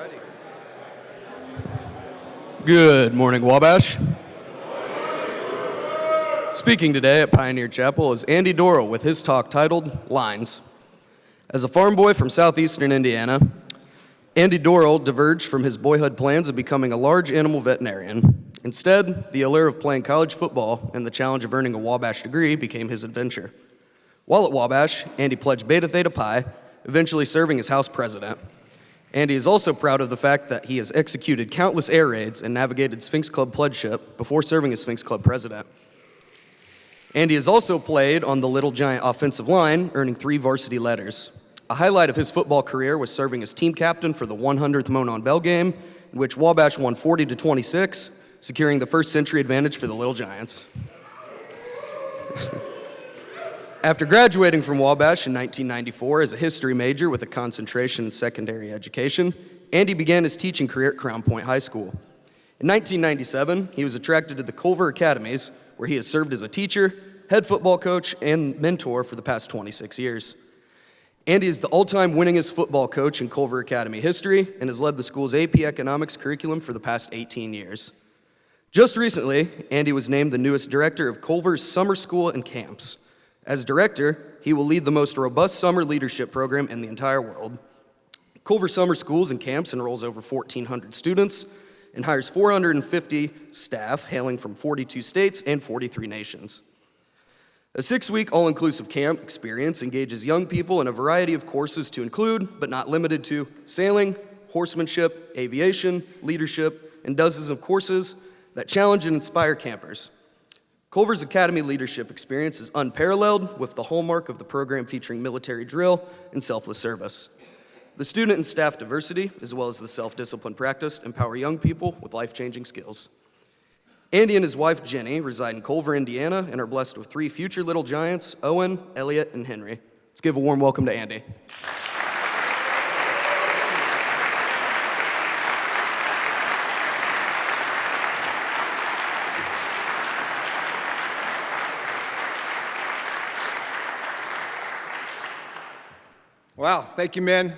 Alrighty. Good morning, Wabash. Speaking today at Pioneer Chapel is Andy Dorrel with his talk titled Lines. As a farm boy from southeastern Indiana, Andy Dorrel diverged from his boyhood plans of becoming a large animal veterinarian. Instead, the allure of playing college football and the challenge of earning a Wabash degree became his adventure. While at Wabash, Andy pledged Beta Theta Pi, eventually serving as house president. Andy is also proud of the fact that he has executed countless air raids and navigated Sphinx Club pledgeship before serving as Sphinx Club president. Andy has also played on the Little Giant offensive line, earning 3 varsity letters. A highlight of his football career was serving as team captain for the 100th Monon Bell game, in which Wabash won 40-26, securing the first century advantage for the Little Giants. After graduating from Wabash in 1994 as a history major with a concentration in secondary education, Andy began his teaching career at Crown Point High School. In 1997, he was attracted to the Culver Academies, where he has served as a teacher, head football coach, and mentor for the past 26 years. Andy is the all-time winningest football coach in Culver Academy history and has led the school's AP Economics curriculum for the past 18 years. Just recently, Andy was named the newest director of Culver's Summer School and Camps. As director, he will lead the most robust summer leadership program in the entire world. Culver Summer Schools and Camps enrolls over 1,400 students and hires 450 staff hailing from 42 states and 43 nations. A 6-week all-inclusive camp experience engages young people in a variety of courses to include, but not limited to, sailing, horsemanship, aviation, leadership, and dozens of courses that challenge and inspire campers. Culver's Academy leadership experience is unparalleled, with the hallmark of the program featuring military drill and selfless service. The student and staff diversity, as well as the self-discipline practiced, empower young people with life-changing skills. Andy and his wife, Jenny, reside in Culver, Indiana, and are blessed with 3 future little giants, Owen, Elliot, and Henry. Let's give a warm welcome to Andy. Wow, thank you, men.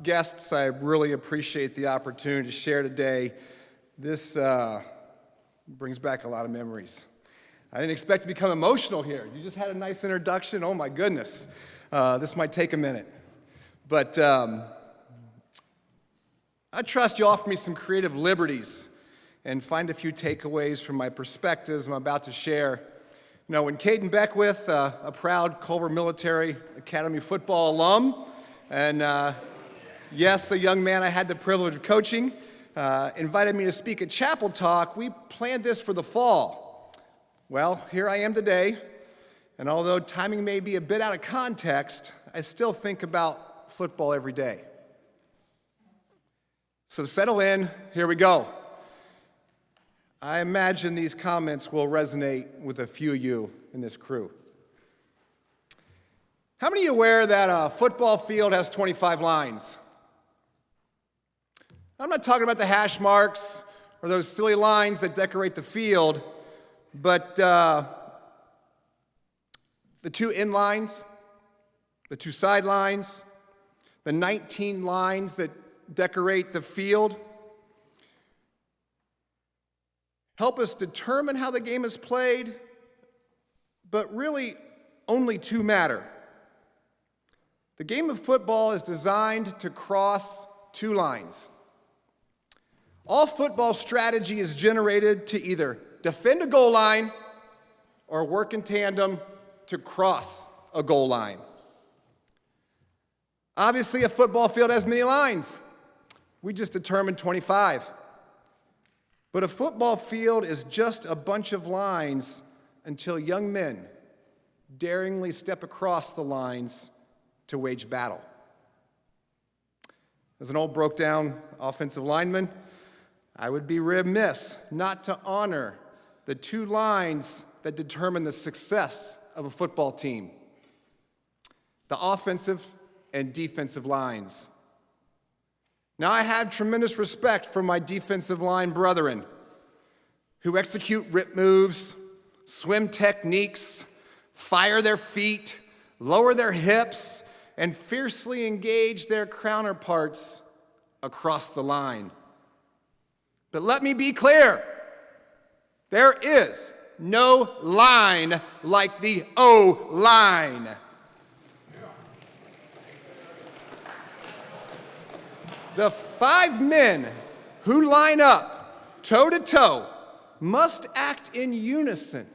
Guests, I really appreciate the opportunity to share today. This brings back a lot of memories. I didn't expect to become emotional here. You just had a nice introduction. Oh my goodness. This might take a minute. But I trust you offer me some creative liberties and find a few takeaways from my perspectives I'm about to share. You know, when Caden Beckwith, a proud Culver Military Academy football alum, and yes, a young man I had the privilege of coaching, invited me to speak at Chapel Talk, we planned this for the fall. Well, here I am today, and although timing may be a bit out of context, I still think about football every day. So settle in, here we go. I imagine these comments will resonate with a few of you in this crew. How many of you are aware that a football field has 25 lines? I'm not talking about the hash marks or those silly lines that decorate the field, but the 2 in lines, the 2 side lines, the 19 lines that decorate the field, help us determine how the game is played, but really only 2 matter. The game of football is designed to cross 2 lines. All football strategy is generated to either defend a goal line or work in tandem to cross a goal line. Obviously, a football field has many lines. We just determined 25. But a football field is just a bunch of lines until young men daringly step across the lines to wage battle. As an old broke-down offensive lineman, I would be remiss not to honor the 2 lines that determine the success of a football team: the offensive and defensive lines. Now, I have tremendous respect for my defensive line brethren who execute rip moves, swim techniques, fire their feet, lower their hips, and fiercely engage their counterparts across the line. But let me be clear, there is no line like the O-line. The 5 men who line up toe-to-toe must act in unison,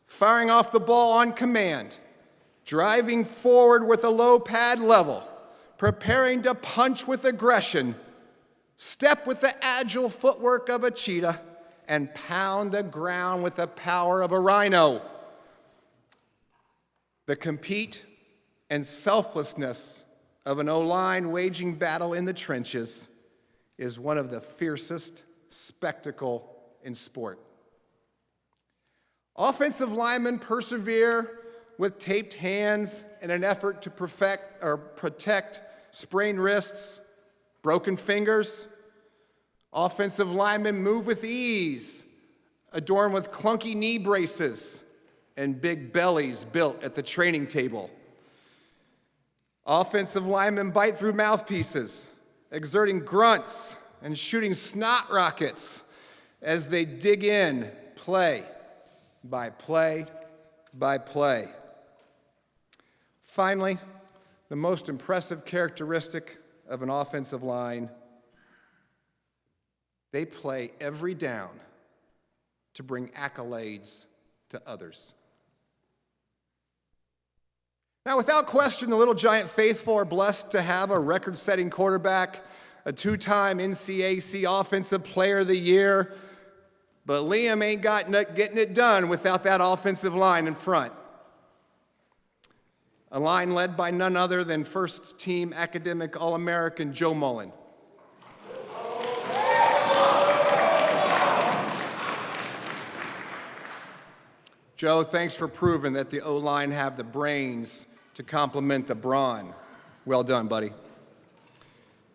firing off the ball on command, driving forward with a low pad level, preparing to punch with aggression, step with the agile footwork of a cheetah, and pound the ground with the power of a rhino. The compete and selflessness of an O-line waging battle in the trenches is one of the fiercest spectacle in sport. Offensive linemen persevere with taped hands in an effort to protect sprained wrists, broken fingers. Offensive linemen move with ease, adorned with clunky knee braces and big bellies built at the training table. Offensive linemen bite through mouthpieces, exerting grunts and shooting snot rockets as they dig in play by play by play. Finally, the most impressive characteristic of an offensive line: they play every down to bring accolades to others. Now, without question, the Little Giant faithful are blessed to have a record-setting quarterback, a 2-time NCAC Offensive Player of the Year, but Liam ain't getting it done without that offensive line in front. A line led by none other than first-team academic All-American Joe Mullen. Joe, thanks for proving that the O-line have the brains to complement the brawn. Well done, buddy.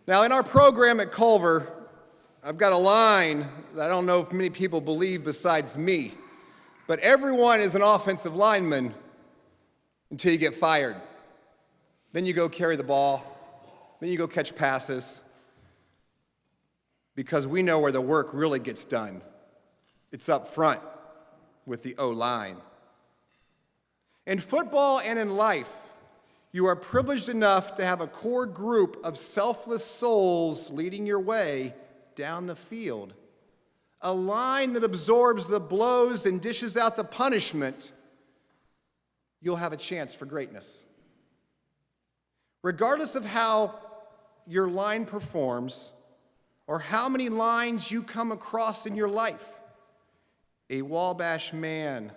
Now, in our program at Culver, I've got a line that I don't know if many people believe besides me, but everyone is an offensive lineman until you get fired. Then you go carry the ball, then you go catch passes, because we know where the work really gets done. It's up front with the O-line. In football and in life, you are privileged enough to have a core group of selfless souls leading your way down the field. A line that absorbs the blows and dishes out the punishment. You'll have a chance for greatness. Regardless of how your line performs or how many lines you come across in your life, a Wabash man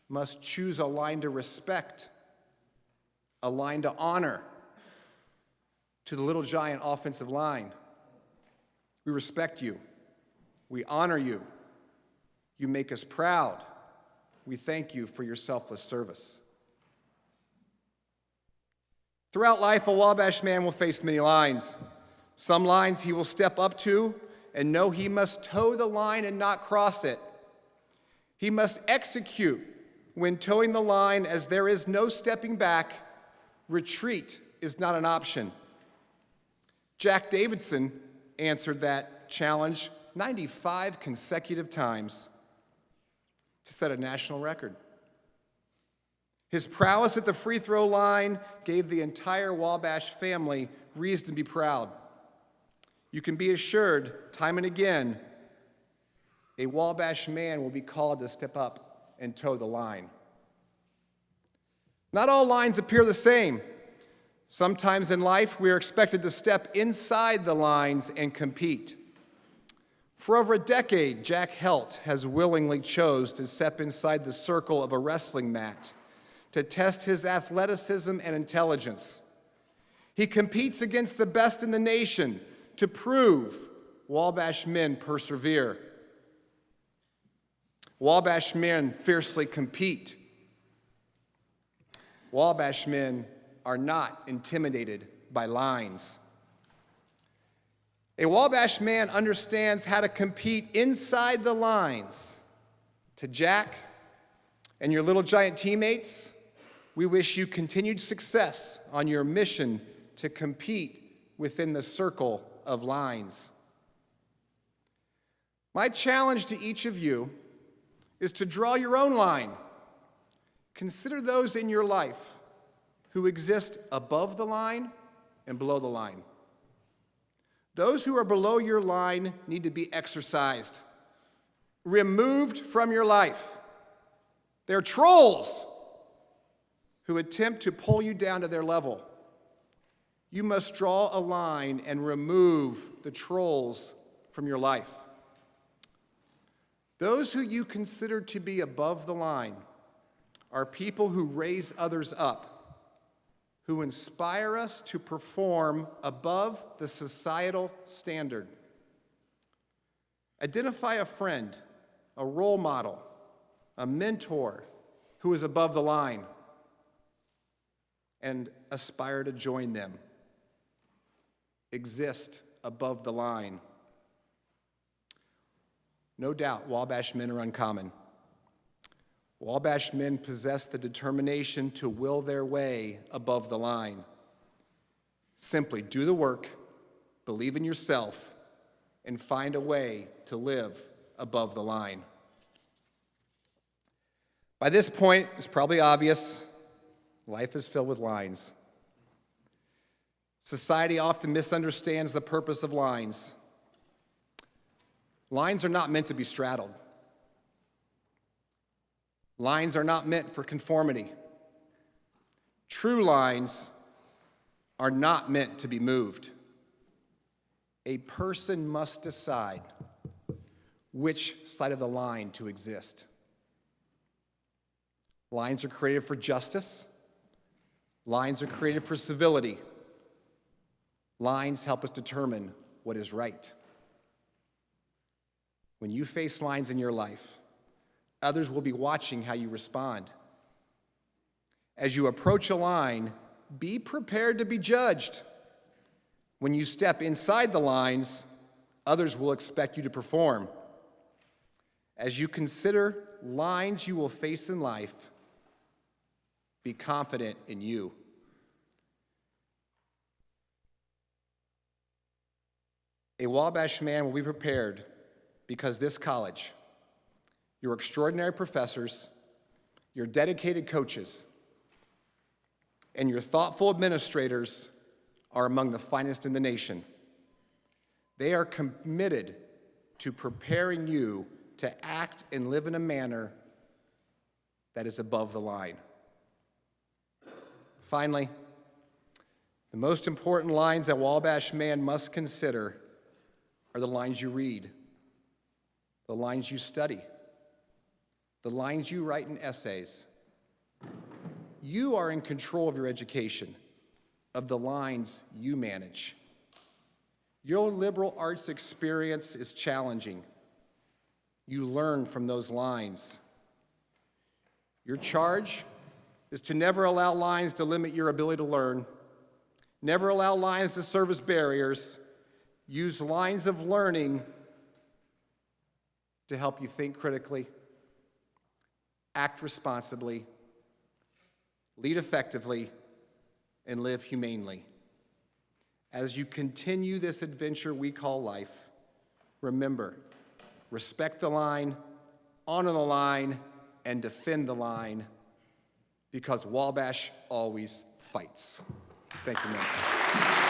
must choose a line to respect, a line to honor. To the Little Giant offensive line, we respect you. We honor you. You make us proud. We thank you for your selfless service. Throughout life, a Wabash man will face many lines. Some lines he will step up to and know he must toe the line and not cross it. He must execute when towing the line, as there is no stepping back. Retreat is not an option. Jack Davidson answered that challenge 95 consecutive times to set a national record. His prowess at the free throw line gave the entire Wabash family reason to be proud. You can be assured, time and again, a Wabash man will be called to step up and toe the line. Not all lines appear the same. Sometimes in life, we are expected to step inside the lines and compete. For over a decade, Jack Helt has willingly chose to step inside the circle of a wrestling mat to test his athleticism and intelligence. He competes against the best in the nation to prove Wabash men persevere. Wabash men fiercely compete. Wabash men are not intimidated by lines. A Wabash man understands how to compete inside the lines. To Jack and your Little Giant teammates, we wish you continued success on your mission to compete within the circle of lines. My challenge to each of you is to draw your own line. Consider those in your life who exist above the line and below the line. Those who are below your line need to be exorcised, removed from your life. They're trolls who attempt to pull you down to their level. You must draw a line and remove the trolls from your life. Those who you consider to be above the line are people who raise others up, who inspire us to perform above the societal standard. Identify a friend, a role model, a mentor who is above the line, and aspire to join them. Exist above the line. No doubt, Wabash men are uncommon. Wabash men possess the determination to will their way above the line. Simply do the work, believe in yourself, and find a way to live above the line. By this point, it's probably obvious, life is filled with lines. Society often misunderstands the purpose of lines. Lines are not meant to be straddled. Lines are not meant for conformity. True lines are not meant to be moved. A person must decide which side of the line to exist. Lines are created for justice. Lines are created for civility. Lines help us determine what is right. When you face lines in your life, others will be watching how you respond. As you approach a line, be prepared to be judged. When you step inside the lines, others will expect you to perform. As you consider lines you will face in life, be confident in you. A Wabash man will be prepared because this college, your extraordinary professors, your dedicated coaches, and your thoughtful administrators are among the finest in the nation. They are committed to preparing you to act and live in a manner that is above the line. Finally, the most important lines that Wabash man must consider are the lines you read, the lines you study, the lines you write in essays. You are in control of your education, of the lines you manage. Your liberal arts experience is challenging. You learn from those lines. Your charge is to never allow lines to limit your ability to learn, never allow lines to serve as barriers. Use lines of learning to help you think critically, act responsibly, lead effectively, and live humanely. As you continue this adventure we call life, remember, respect the line, honor the line, and defend the line, because Wabash always fights. Thank you, man.